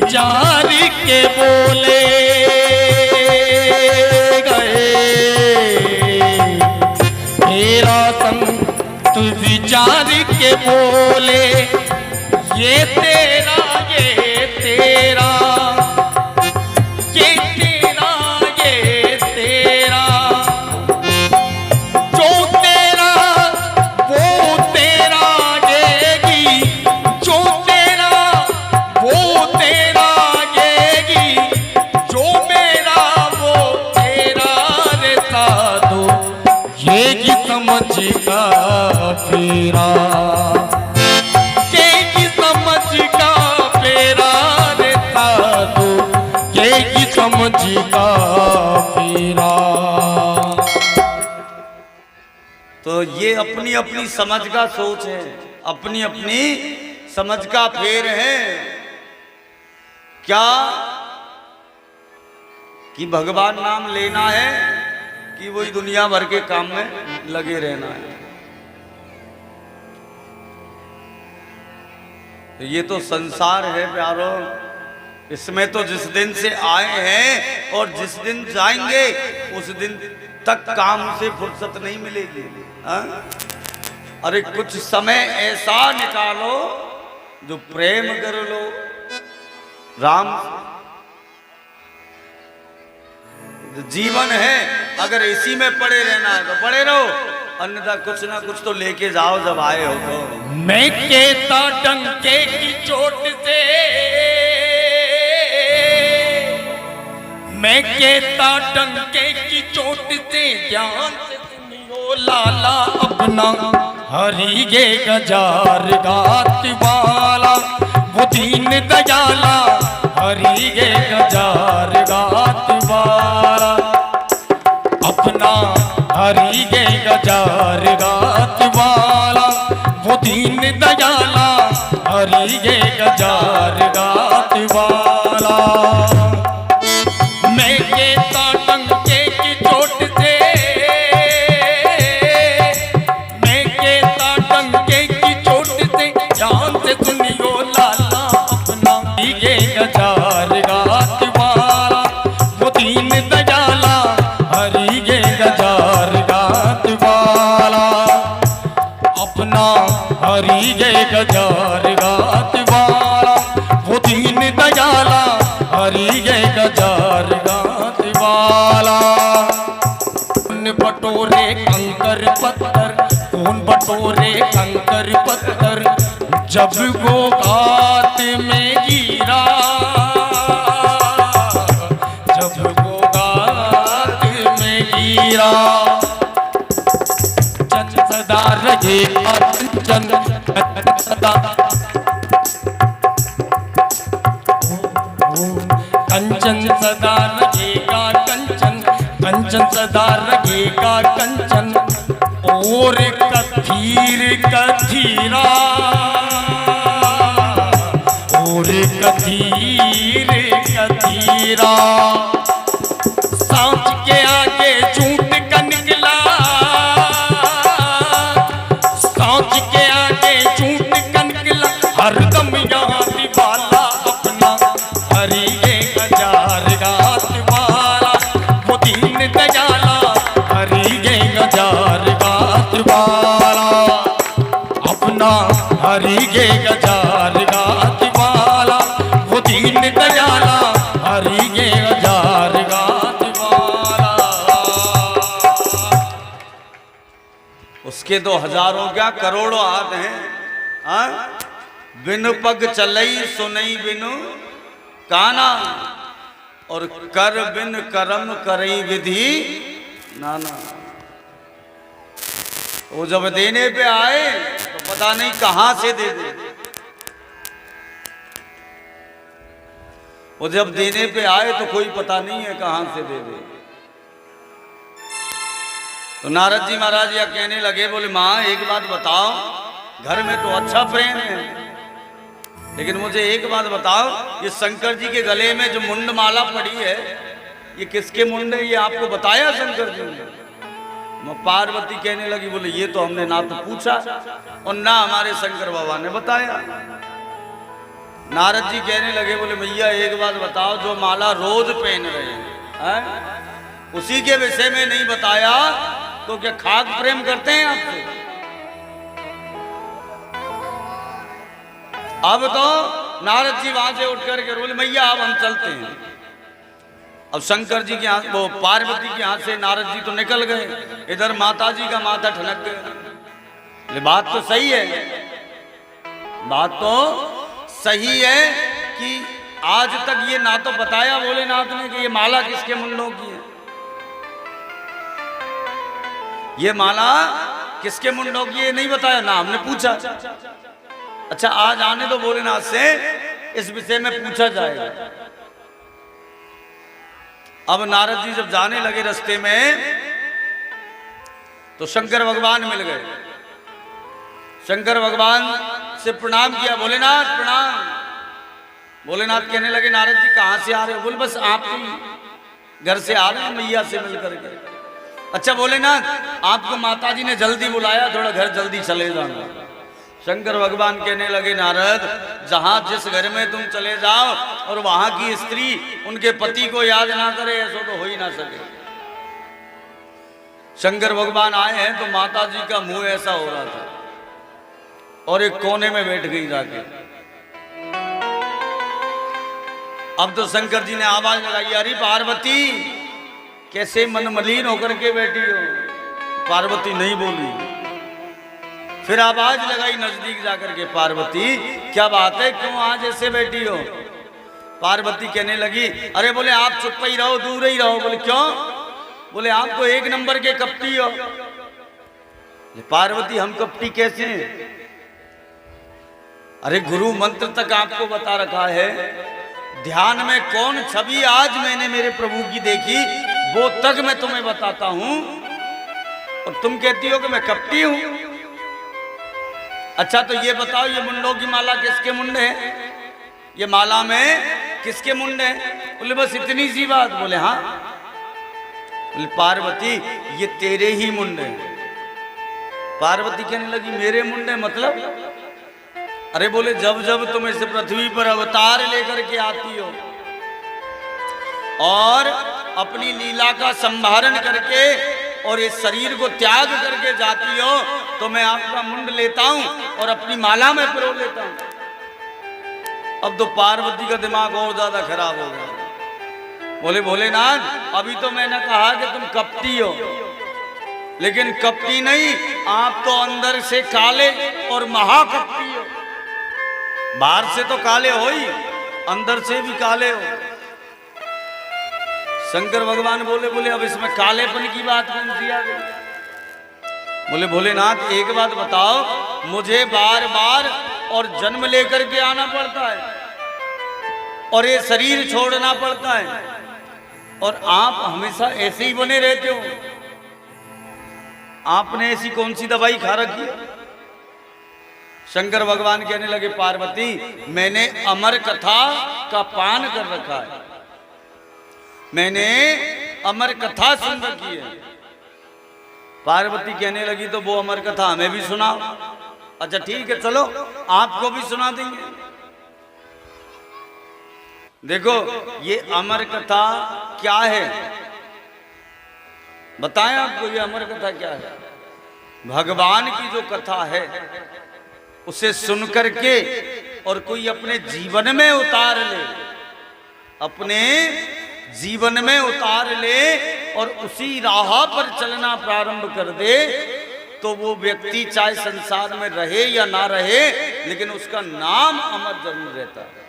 विचार के बोले गए, तेरा संत विचार के बोले, ये तेरा ये तेरा ये तेरा ये तेरा, जो तेरा वो तेरा देगी, जो तेरा वो तेरा देगी, जो मेरा वो तेरा रे साधु, ये की समझ का फेरा, ये की समझ का फेरा रे साधु, ये की समझ का फेरा। तो ये अपनी अपनी समझ का सोच है, अपनी अपनी समझ का फेर है। क्या कि भगवान नाम लेना है कि वही दुनिया भर के काम में लगे रहना है। तो ये तो संसार है प्यारो, इसमें तो जिस दिन से आए हैं और जिस दिन जाएंगे उस दिन तक काम से फुर्सत नहीं मिलेगी। हाँ? अरे कुछ समय ऐसा निकालो जो प्रेम कर लो राम। जीवन है, अगर इसी में पड़े रहना है तो पड़े रहो, अन्यथा कुछ ना कुछ तो लेके जाओ जब आए हो तो। मैं कहता डंके की चोट से, मैं कहता डंके की चोट से, ध्यान से सुनियो लाला अपना, हरि गे गजार गात वाला, वो दीन दयाला, हरि गे गजार गात वाला, अपना हरि गे गजार गात वाला, वो दीन दयाला, हरि गे गजार गात वाला। मैं कहता डंके की चोट से, मैं कहता डंके की चोट से, ध्यान से सुनियो लाला अपना, ये गजार गात वाला, वो दीन दयाला, हरि गे गजार गात वाला, अपना हरि गे गजार गात वाला, वो दीन दयाला, हरि गे गजार गात वाला। कौन बटोरे कंकर पत्थर, कौन बटोरे कंकर पत्थर, जब वो गात में गिरा, जब वो गात में गिरा, चंद सदा रहेगा कंचन, सदा कंचन सदा रहेगा कंचन, कंचन सदा रहेगा कंचन, और कथीर कथीरा, और कथीर कथीरा, सांच के आगे झूठ का निकला, सांच के आगे झूठ का निकला, हरदम यहाँ दिवाला अपना, हरि गे गजार गात वाला, वो दीन दयाला, हरि गे गजार गात वाला, अपना हरि गे गजार गात वाला, वो दीन दयाला, हरि गे गजार गात वाला। उसके तो हजारों क्या करोड़ों हाथ हैं। हाँ? बिन पग चलई सुनई बिनु काना, और कर बिन करम करई विधि नाना। वो जब देने पे आए तो पता नहीं कहां से दे दे, वो जब देने पे आए तो कोई पता नहीं है कहां से दे दे। तो नारद जी महाराज या कहने लगे, बोले माँ एक बात बताओ, घर में तो अच्छा प्रेम है, लेकिन मुझे एक बात बताओ, ये शंकर जी के गले में जो मुंड माला पड़ी है, ये किसके मुंड है, ये आपको बताया शंकर जी ने? पार्वती कहने लगी, बोले ये तो हमने ना तो पूछा और ना हमारे शंकर बाबा ने बताया। नारद जी कहने लगे, बोले भैया एक बात बताओ, जो माला रोज पहन रहे हैं उसी के विषय में नहीं बताया तो क्या खाक प्रेम करते हैं आपसे? अब तो नारद जी वहां से उठ करके बोले भैया अब हम चलते हैं। अब शंकर जी के हाथ, वो पार्वती के हाथ से नारद जी तो निकल गए, इधर माता जी का माथा ठनक गया। बात तो सही है, बात तो सही है कि आज तक ये ना तो बताया भोलेनाथ ने कि ये माला किसके मुंडों की है, ये माला किसके मुंडों की है नहीं बताया ना, हमने पूछा। अच्छा आज आने दो भोलेनाथ से इस विषय में पूछा जाएगा। अब नारद जी जब जाने लगे रास्ते में तो शंकर भगवान मिल गए। शंकर भगवान से प्रणाम किया, भोलेनाथ प्रणाम। भोलेनाथ कहने लगे नारद जी कहां से आ रहे हो? बोले बस आप ही घर से आ रहे हैं मैया से मिल करके। अच्छा भोलेनाथ आपको माता जी ने जल्दी बुलाया, थोड़ा घर जल्दी चले जाना। शंकर भगवान कहने लगे नारद जहां जिस घर में तुम चले जाओ और वहां की स्त्री उनके पति को याद ना करे ऐसा तो हो ही ना सके। शंकर भगवान आए हैं तो माता जी का मुंह ऐसा हो रहा था और एक कोने में बैठ गई जाके। अब तो शंकर जी ने आवाज लगाई, अरे पार्वती कैसे मन मलिन होकर के बैठी हो? पार्वती नहीं बोली। फिर आवाज लगाई नजदीक जाकर के, पार्वती क्या बात है, क्यों आज ऐसे बैठी हो? पार्वती कहने लगी, अरे बोले आप चुप ही रहो, दूर ही रहो। बोले क्यों? बोले आप तो एक नंबर के कपटी हो। पार्वती हम कपटी कैसे हैं? अरे गुरु मंत्र तक आपको बता रखा है, ध्यान में कौन छवि आज मैंने मेरे प्रभु की देखी वो तक मैं तुम्हें बताता हूं और तुम कहती हो कि मैं कपटी हूं। अच्छा तो ये बताओ ये मुंडों की माला किसके मुंडे है? ये माला में किसके मुंडे हैं? बोले बस इतनी सी बात। बोले हाँ। बोले पार्वती ये तेरे ही मुंडे हैं। पार्वती कहने लगी मेरे मुंडे मतलब? अरे बोले जब जब तुम इस पृथ्वी पर अवतार लेकर के आती हो और अपनी लीला का संभारण करके और इस शरीर को त्याग करके जाती हो तो मैं आपका मुंड लेता हूं और अपनी माला में पिरो लेता हूं। अब तो पार्वती का दिमाग और ज्यादा खराब हो गया। बोले भोलेनाथ अभी तो मैंने कहा कि तुम कपटी हो, लेकिन कपटी नहीं, आप तो अंदर से काले और महाकपटी हो। बाहर से तो काले हो ही, अंदर से भी काले हो। शंकर भगवान बोले अब इसमें कालेपन की बात कौन सी आ गई? बोले भोलेनाथ एक बात बताओ, मुझे बार बार और जन्म लेकर के आना पड़ता है और ये शरीर छोड़ना पड़ता है और आप हमेशा ऐसे ही बने रहते हो। आपने ऐसी कौन सी दवाई खा रखी? शंकर भगवान कहने लगे पार्वती मैंने अमर कथा का पान कर रखा है, मैंने अमर कथा सुन रखी है। पार्वती कहने लगी तो वो अमर कथा हमें भी सुनाओ। अच्छा ठीक है चलो आपको भी सुना देंगे। देखो ये अमर कथा क्या है बताएं आपको, ये अमर कथा क्या है? भगवान की जो कथा है उसे सुन करके और कोई अपने जीवन में उतार ले, अपने जीवन में उतार ले और उसी राह पर चलना प्रारंभ कर दे तो वो व्यक्ति चाहे संसार में रहे या ना रहे लेकिन उसका नाम अमर जरूर रहता है।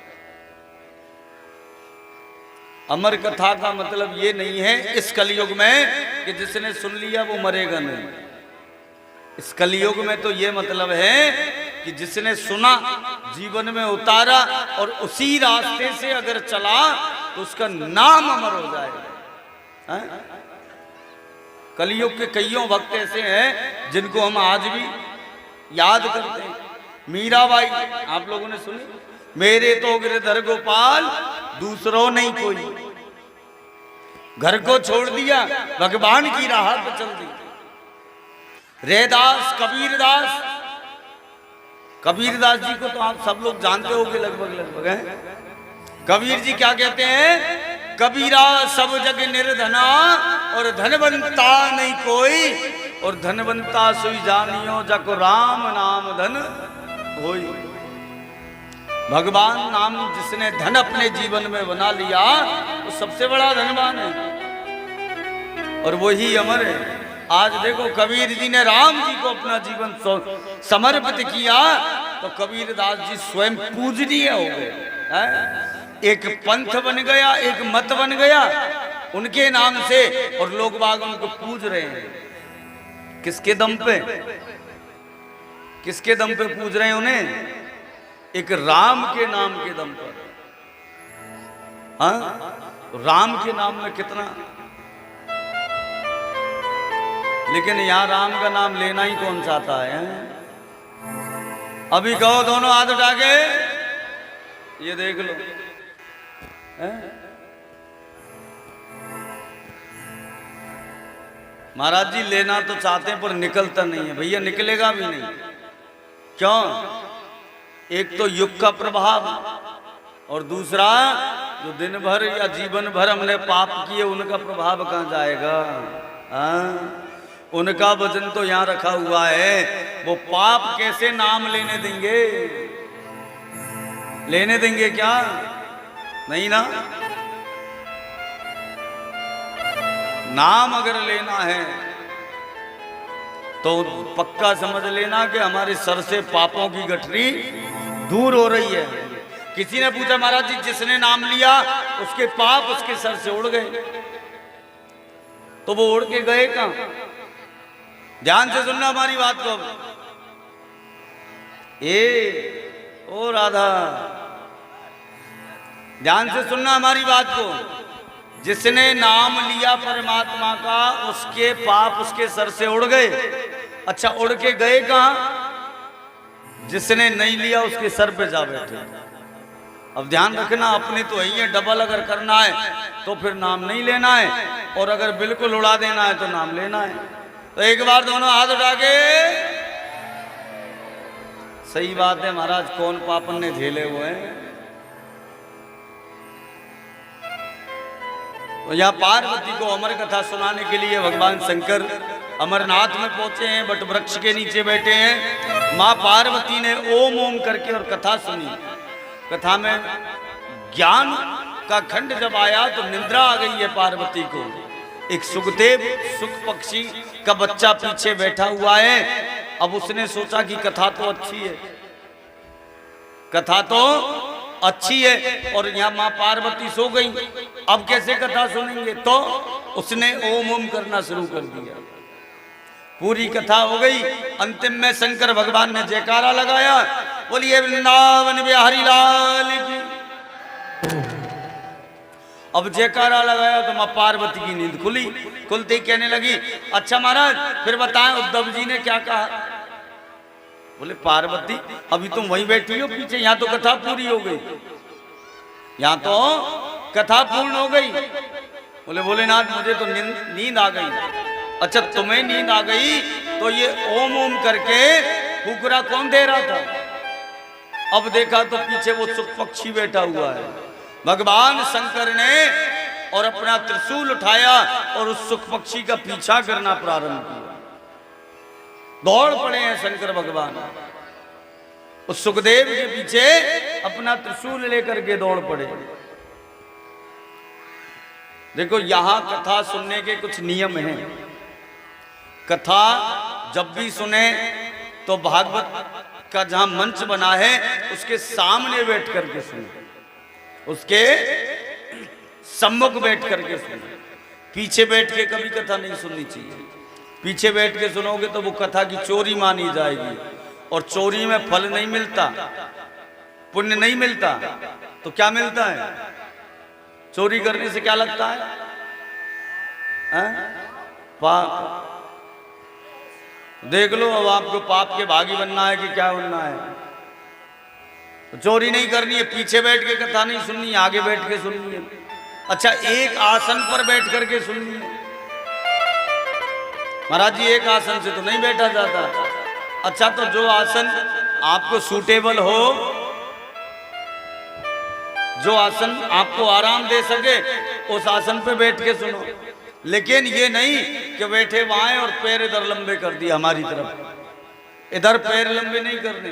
अमर कथा का मतलब ये नहीं है इस कलयुग में कि जिसने सुन लिया वो मरेगा नहीं। इस कलयुग में तो ये मतलब है कि जिसने सुना, जीवन में उतारा और उसी रास्ते से अगर चला तो उसका नाम अमर हो जाएगा। कलयुग के कईयों भक्त ऐसे हैं जिनको हम आज भी याद करते हैं। मीराबाई आप लोगों ने सुनी, मेरे तो गिरधर गोपाल दूसरों नहीं कोई, घर को छोड़ दिया भगवान की राह पर चल दी। रैदास, कबीरदास कबीरदास जी को तो आप सब लोग जानते होगे लगभग लगभग हैं। कबीर जी क्या कहते हैं? कबीरा सब जग निर्धना और धनवंता नहीं कोई, और धनवंता सुई जानियो जाको राम नाम धन होई। भगवान नाम जिसने धन अपने जीवन में बना लिया वो सबसे बड़ा धनवान है, और वही अमर है। आज देखो कबीर जी ने राम जी को अपना जीवन समर्पित किया, तो कबीरदास जी स्वयं पूजनीय हो गए। एक पंथ बन गया, एक मत बन गया उनके नाम से, और लोग बाग उनको पूज रहे हैं। किसके दम पे? किसके दम पे पूज रहे हैं उन्हें? एक राम के नाम के दम पर। हाँ, राम के नाम में कितना, लेकिन यहां राम का नाम लेना ही कौन चाहता है? अभी कहो दोनों हाथ उठा के, ये देख लो है? महाराज जी लेना तो चाहते हैं पर निकलता नहीं है। भैया निकलेगा भी नहीं। क्यों? एक तो युग का प्रभाव, और दूसरा जो दिन भर या जीवन भर हमने पाप किए उनका प्रभाव कहां जाएगा? उनका वजन तो यहां रखा हुआ है। वो पाप कैसे नाम लेने देंगे? लेने देंगे क्या? नहीं ना। नाम अगर लेना है तो पक्का समझ लेना कि हमारे सर से पापों की गठरी दूर हो रही है। किसी ने पूछा महाराज जी जिसने नाम लिया उसके पाप उसके सर से उड़ गए, तो वो उड़ के गए कहां? ध्यान से सुनना हमारी बात को। ओ राधा, ध्यान से सुनना हमारी बात को। जिसने नाम लिया परमात्मा का उसके पाप उसके सर से उड़ गए। अच्छा, उड़ के गए कहां? जिसने नहीं लिया उसके सर पे जा बैठे। अब ध्यान रखना, अपने तो यही है, डबल अगर करना है तो फिर नाम नहीं लेना है, और अगर बिल्कुल उड़ा देना है तो नाम लेना है। तो एक बार दोनों हाथ उठा के, सही बात है महाराज, कौन पापन ने झेले हुए हैं। तो यहाँ पार्वती को अमर कथा सुनाने के लिए भगवान शंकर अमरनाथ में पहुंचे हैं, बट वृक्ष के नीचे बैठे हैं। माँ पार्वती ने ओम ओम करके और कथा सुनी। कथा में ज्ञान का खंड जब आया तो निद्रा आ गई है पार्वती को। एक सुखदेव सुख पक्षी का बच्चा पीछे बैठा हुआ है। अब उसने सोचा कि कथा तो अच्छी है, कथा तो अच्छी है, और यहाँ माँ पार्वती सो गई। अब कैसे कथा सुनेंगे? तो उसने ओम ओम करना शुरू कर दिया। पूरी कथा हो गई। अंतिम में शंकर भगवान ने जयकारा लगाया, बोलिए वृंदावन बिहारी लाल की। अब जयकारा लगाया तो माँ पार्वती की नींद खुली। खुलते ही कहने लगी, अच्छा महाराज फिर बताएं उद्धव जी ने क्या कहा? बोले पार्वती अभी तुम वहीं बैठी हो पीछे, यहाँ तो कथा पूरी हो गई, यहाँ तो कथा पूर्ण हो गई। बोले भोलेनाथ मुझे तो नींद आ गई। अच्छा तुम्हें नींद आ गई तो ये ओम ओम करके फुकरा कौन दे रहा था? अब देखा तो पीछे वो सुख पक्षी बैठा हुआ है। भगवान शंकर ने और अपना त्रिशूल उठाया और उस सुख पक्षी का पीछा करना प्रारंभ किया। दौड़ पड़े हैं शंकर भगवान, उस सुखदेव के पीछे अपना त्रिशूल लेकर के दौड़ पड़े। देखो यहां कथा सुनने के कुछ नियम हैं। कथा जब भी सुने तो भागवत का जहां मंच बना है उसके सामने बैठ करके सुने, उसके सम्मुख बैठ करके सुने। पीछे बैठ के कभी कथा नहीं सुननी चाहिए। पीछे बैठ के सुनोगे तो वो कथा की चोरी मानी जाएगी, और चोरी में फल नहीं मिलता, पुण्य नहीं मिलता। तो क्या मिलता है? चोरी करने से क्या लगता है? पाप। देख लो अब आपको पाप के भागी बनना है कि क्या बनना है? तो चोरी नहीं करनी है, पीछे बैठ के कथा नहीं सुननी, आगे बैठ के सुननी है। अच्छा एक आसन पर बैठ करके सुननी है। महाराज जी एक आसन से तो नहीं बैठा जाता। अच्छा तो जो आसन आपको सूटेबल हो, जो आसन आपको आराम दे सके उस आसन पे बैठ के सुनो। लेकिन ये नहीं कि बैठे वहां और पैर इधर लंबे कर दिए हमारी तरफ, इधर पैर लंबे नहीं करने।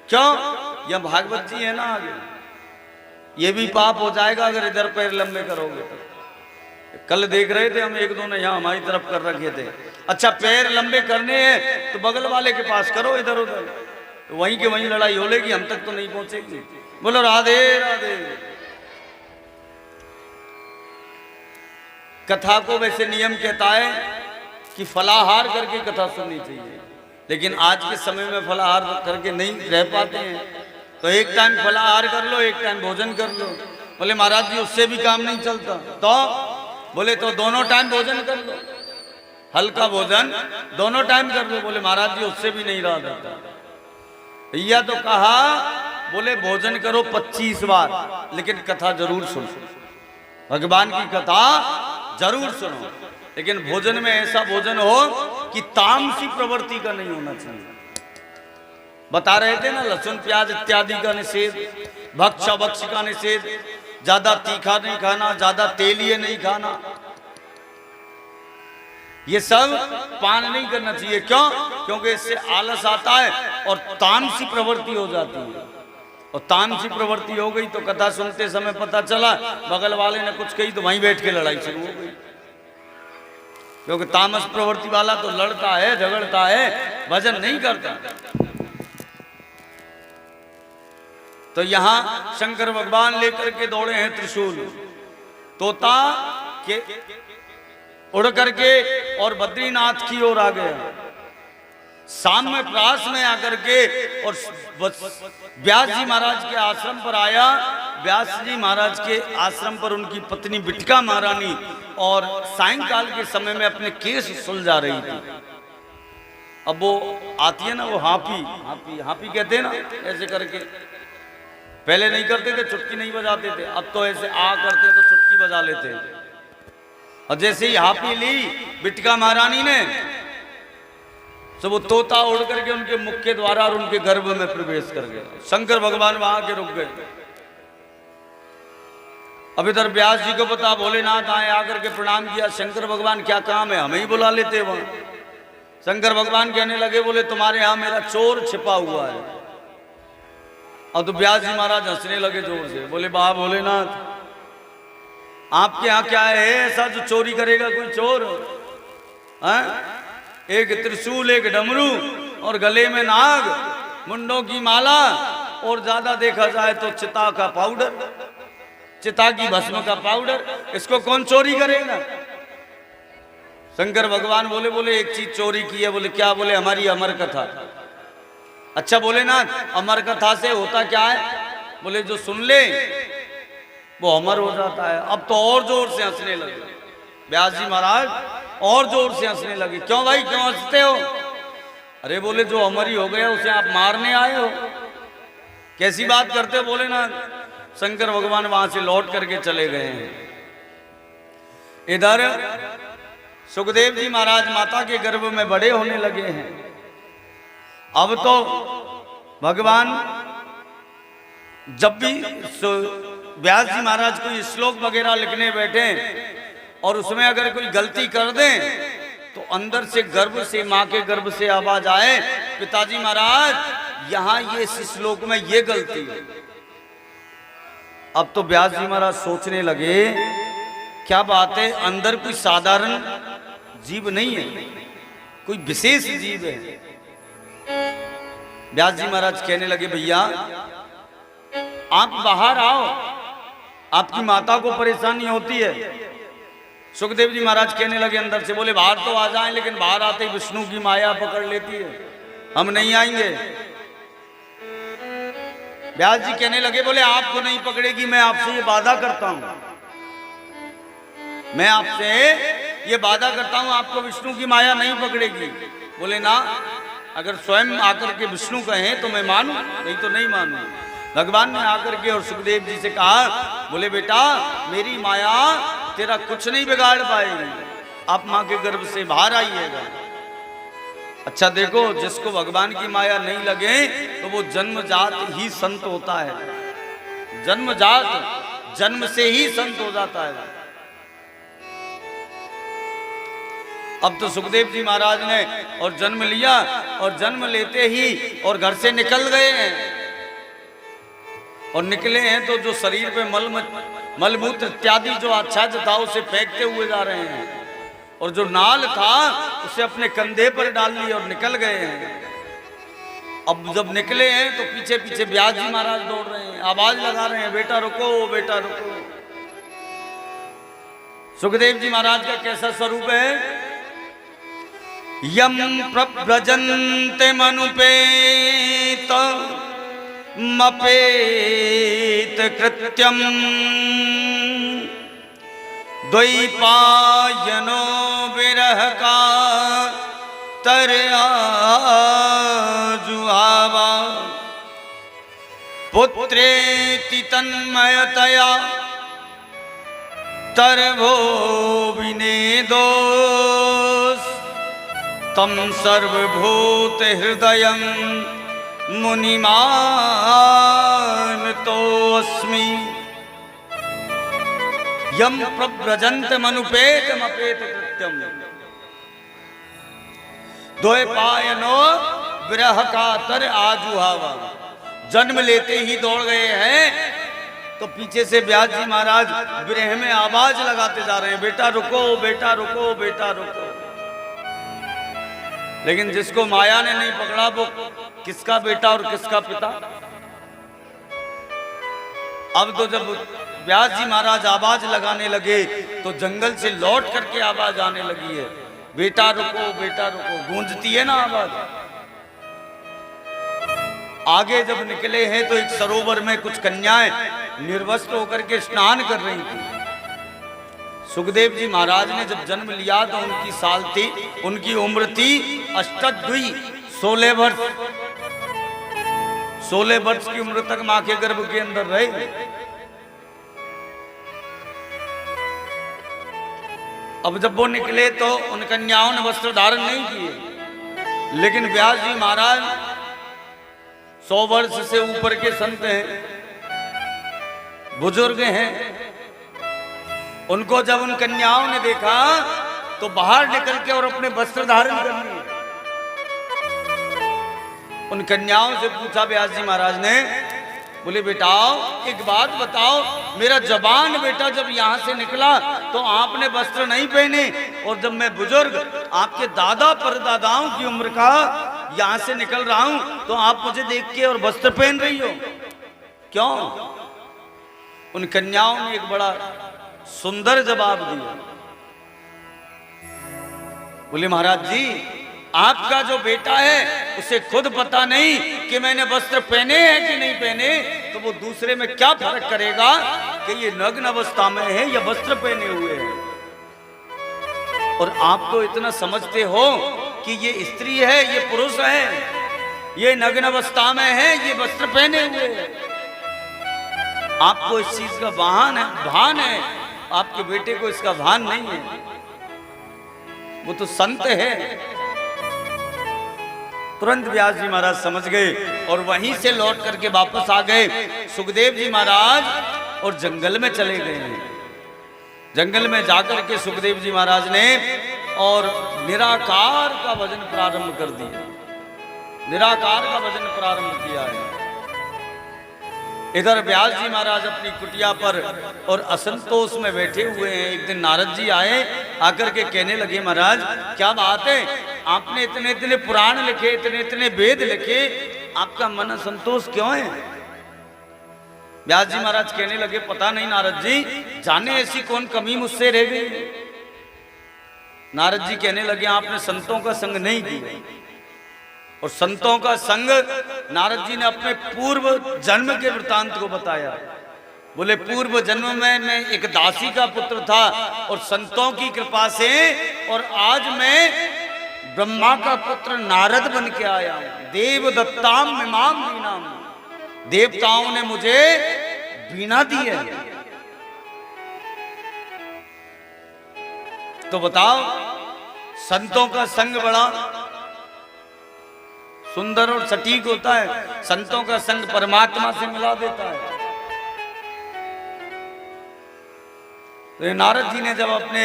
क्यों? यह भागवत जी है ना आगे, ये भी पाप हो जाएगा अगर इधर पैर लंबे करोगे तो। कल देख रहे थे हम, एक दो ने यहाँ हमारी तरफ कर रखे थे। अच्छा पैर लंबे करने हैं तो बगल वाले के पास करो, इधर उधर तो वहीं के वहीं लड़ाई हो लेगी, हम तक तो नहीं पहुंचेगी। बोलो राधे राधे। कथा को वैसे नियम कहता है कि फलाहार करके कथा सुननी चाहिए, लेकिन आज के समय में फलाहार करके नहीं रह पाते हैं, तो एक टाइम फलाहार कर लो, एक टाइम भोजन कर लो। बोले महाराज जी उससे भी काम नहीं चलता, तो बोले तो दोनों टाइम भोजन कर लो, हल्का भोजन दोनों टाइम कर लो। बोले महाराज जी उससे भी नहीं रहा जाता। भैया तो कहा, बोले भोजन करो 25 बार, लेकिन कथा जरूर सुनो, भगवान की कथा जरूर सुनो। लेकिन भोजन में ऐसा भोजन हो कि तामसी प्रवृत्ति का नहीं होना चाहिए। बता रहे थे ना, लहसुन प्याज इत्यादि का निषेध, भक्षा भक्ष का निषेध, ज्यादा तीखा नहीं खाना, ज्यादा तेलीय नहीं खाना, ये सब पान नहीं करना चाहिए। क्यों? क्योंकि इससे आलस आता है और तामसी प्रवृत्ति हो जाती है, और तामसी प्रवृत्ति हो गई तो कथा सुनते समय पता चला बगल वाले ने कुछ कही तो वहीं बैठ के लड़ाई शुरू हो गई। क्योंकि तामस प्रवृत्ति वाला तो लड़ता है, झगड़ता है, भजन नहीं करता। तो यहां शंकर भगवान लेकर के दौड़े हैं त्रिशूल, तोता के उड़ करके और बद्रीनाथ की ओर आ गया। शाम में प्रास में आकर के और व्यास जी महाराज के आश्रम पर आया। व्यास जी महाराज के आश्रम पर उनकी पत्नी बिटका महारानी और सायंकाल के समय में अपने केस सुलझा रही थी। अब वो आती है ना, वो हापी हापी हापी कहते हैं ना, ऐसे करके। पहले नहीं करते थे, चुटकी नहीं बजाते थे, अब तो ऐसे आ करते तो चुटकी बजा लेते हैं। और जैसे ही हापी ली बिटका महारानी ने, तो वो तोता उड़ करके उनके मुख के द्वारा और उनके गर्भ में प्रवेश कर गया। शंकर भगवान वहां के रुक गए। अब इधर व्यास जी को पता, भोलेनाथ आए, आकर के प्रणाम किया। शंकर भगवान क्या काम है, हमें ही बुला लेते वहां। शंकर भगवान कहने लगे, बोले तुम्हारे यहाँ मेरा चोर छिपा हुआ है। और तो व्यास जी महाराज हंसने लगे जोर से, बोले वाह भोलेनाथ, आपके यहाँ क्या है ऐसा जो चोरी करेगा कोई चोर? एक त्रिशूल, एक डमरू और गले में नाग, मुंडों की माला, और ज्यादा देखा जाए तो चिता का पाउडर, चिता की भस्म का पाउडर, इसको कौन चोरी करेगा? शंकर भगवान बोले, बोले एक चीज चोरी की है। बोले क्या? बोले हमारी अमर कथा। अच्छा भोलेनाथ, अमर कथा से होता क्या है? बोले जो सुन ले वो अमर हो जाता है। अब तो और जोर से हंसने लगे व्यास जी महाराज, और जोर से हंसने लगे। क्यों भाई, क्यों हंसते हो? अरे बोले जो अमर ही हो गया उसे आप मारने आए हो, कैसी बात करते हो भोलेनाथ? शंकर भगवान वहां से लौट करके चले गए हैं। इधर सुखदेव जी महाराज माता के गर्भ में बड़े होने लगे हैं। अब तो भगवान जब भी व्यास जी महाराज कोई श्लोक वगैरह लिखने बैठे और उसमें अगर कोई गलती कर दें तो अंदर से गर्भ से, मां के गर्भ से आवाज आए, पिताजी महाराज यहां ये इस श्लोक में ये गलती है। अब तो व्यास जी महाराज सोचने लगे, क्या बात है, अंदर कोई साधारण जीव नहीं है, कोई विशेष जीव है। व्यास जी महाराज कहने लगे, भैया आप बाहर आओ, आपकी माता को परेशानी होती है। सुखदेव जी महाराज कहने लगे अंदर से, बोले बाहर तो आ जाएं, लेकिन बाहर आते ही विष्णु की माया पकड़ लेती है, हम नहीं आएंगे। व्यास जी कहने लगे, बोले आपको नहीं पकड़ेगी, मैं आपसे ये वादा करता हूं, मैं आपसे ये वादा करता हूं आपको विष्णु की माया नहीं पकड़ेगी। बोले ना, अगर स्वयं आकर के विष्णु कहें तो मैं मानूं, नहीं तो नहीं मानूं। भगवान ने आकर के और सुखदेव जी से कहा, बोले बेटा मेरी माया तेरा कुछ नहीं बिगाड़ पाएगी, आप मां के गर्भ से बाहर आइएगा। अच्छा देखो, जिसको भगवान की माया नहीं लगे तो वो जन्मजात ही संत होता है। जन्मजात, जन्म से ही संत हो जाता है। अब तो सुखदेव जी महाराज ने और जन्म लिया, और जन्म लेते ही और घर से निकल गए हैं, और निकले हैं तो जो शरीर पे मलमूत्र इत्यादि जो आच्छादित था उसे फेंकते हुए जा रहे हैं, और जो नाल था उसे अपने कंधे पर डाल लिया और निकल गए हैं। अब जब निकले हैं तो पीछे पीछे व्यास जी महाराज दौड़ रहे हैं, आवाज लगा रहे हैं, बेटा रुको, बेटा रुको। सुखदेव जी महाराज का कैसा स्वरूप है? यम प्रव्रजन्ते मनुपेत मपेत कृत्यम द्वैपायनो विरह का तरया जुहावा पुत्रेति तन्मयतया तरभो विनेदोस तम सर्वभूत हृदयं मुनिमान तोस्मि यम प्रव्रजन्त मनुपेत मपेत कृत्यम द्वैपायनो विरह का तर आजुहावा। जन्म लेते ही दौड़ गए हैं तो पीछे से व्यास जी महाराज विरह में आवाज लगाते जा रहे हैं, बेटा रुको, बेटा रुको, बेटा रुको। लेकिन जिसको माया ने नहीं पकड़ा वो किसका बेटा और किसका पिता? अब तो जब व्यास जी महाराज आवाज लगाने लगे तो जंगल से लौट करके आवाज आने लगी है, बेटा रुको, बेटा रुको, गूंजती है ना आवाज। आगे जब निकले हैं तो एक सरोवर में कुछ कन्याएं निर्वस्त्र होकर के स्नान कर रही थी। सुखदेव जी महाराज ने जब जन्म लिया तो उनकी साल थी, उनकी उम्र थी अष्टद्वी 16 वर्ष। 16 वर्ष की उम्र तक मां के गर्भ के अंदर रहे। अब जब वो निकले तो उन कन्याओं ने वस्त्र धारण नहीं किए, लेकिन व्यास जी महाराज 100 वर्ष से ऊपर के संत हैं, बुजुर्ग हैं। उनको जब उन कन्याओं ने देखा तो बाहर निकल के और अपने वस्त्र धारण कर लिए। उन कन्याओं से पूछा व्यास जी महाराज ने, बोले बेटाओ एक बात बताओ, मेरा जवान बेटा जब यहाँ से निकला तो आपने वस्त्र नहीं पहने, और जब मैं बुजुर्ग आपके दादा परदादाओं की उम्र का यहाँ से निकल रहा हूं तो आप मुझे देख के और वस्त्र पहन रही हो, क्यों? उन कन्याओं ने एक बड़ा सुंदर जवाब दिया। बोले महाराज जी, आपका जो बेटा है उसे खुद पता नहीं कि मैंने वस्त्र पहने हैं कि नहीं पहने, तो वो दूसरे में क्या फर्क करेगा कि ये नग्न अवस्था में है या वस्त्र पहने हुए है। और आप तो इतना समझते हो कि ये स्त्री है, ये पुरुष है, ये नग्न अवस्था में है, ये वस्त्र पहने हुए है। आपको इस चीज का भान है, आपके बेटे को इसका भान नहीं है। वो तो संत है। तुरंत व्यास जी महाराज समझ गए और वहीं से लौट करके वापस आ गए। सुखदेव जी महाराज और जंगल में चले गए हैं। जंगल में जाकर के सुखदेव जी महाराज ने और निराकार का भजन प्रारंभ कर दिया। निराकार का भजन प्रारंभ किया है। इधर व्यास जी महाराज अपनी कुटिया पर और असंतोष में बैठे हुए हैं। एक दिन नारद जी आए, आकर के कहने लगे, महाराज क्या बात है, आपने इतने इतने पुराण लिखे, इतने इतने वेद लिखे, आपका मन असंतोष क्यों है? व्यास जी महाराज कहने लगे, पता नहीं नारद जी, जाने ऐसी कौन कमी मुझसे रह गई। नारद जी कहने लगे, आपने संतों का संग नहीं किया। और संतों का संग नारद जी ने अपने पूर्व जन्म के वृतांत को बताया। बोले पूर्व जन्म में मैं एक दासी का पुत्र था और संतों की कृपा से और आज मैं ब्रह्मा का पुत्र नारद बन के आया हूं। देव दत्ताम मिमाम वीणाम, देवताओं ने मुझे वीणा दी है। तो बताओ, संतों का संग बड़ा सुंदर और सटीक होता है। संतों का संग परमात्मा से मिला देता है। तो नारद जी ने जब अपने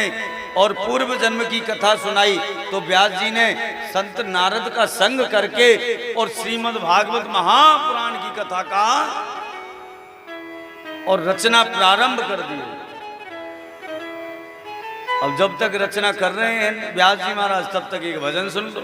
और पूर्व जन्म की कथा सुनाई तो व्यास जी ने संत नारद का संग करके और श्रीमद् भागवत महापुराण की कथा का और रचना प्रारंभ कर दी। अब जब तक रचना कर रहे हैं व्यास जी महाराज, तब तक एक भजन सुन लो।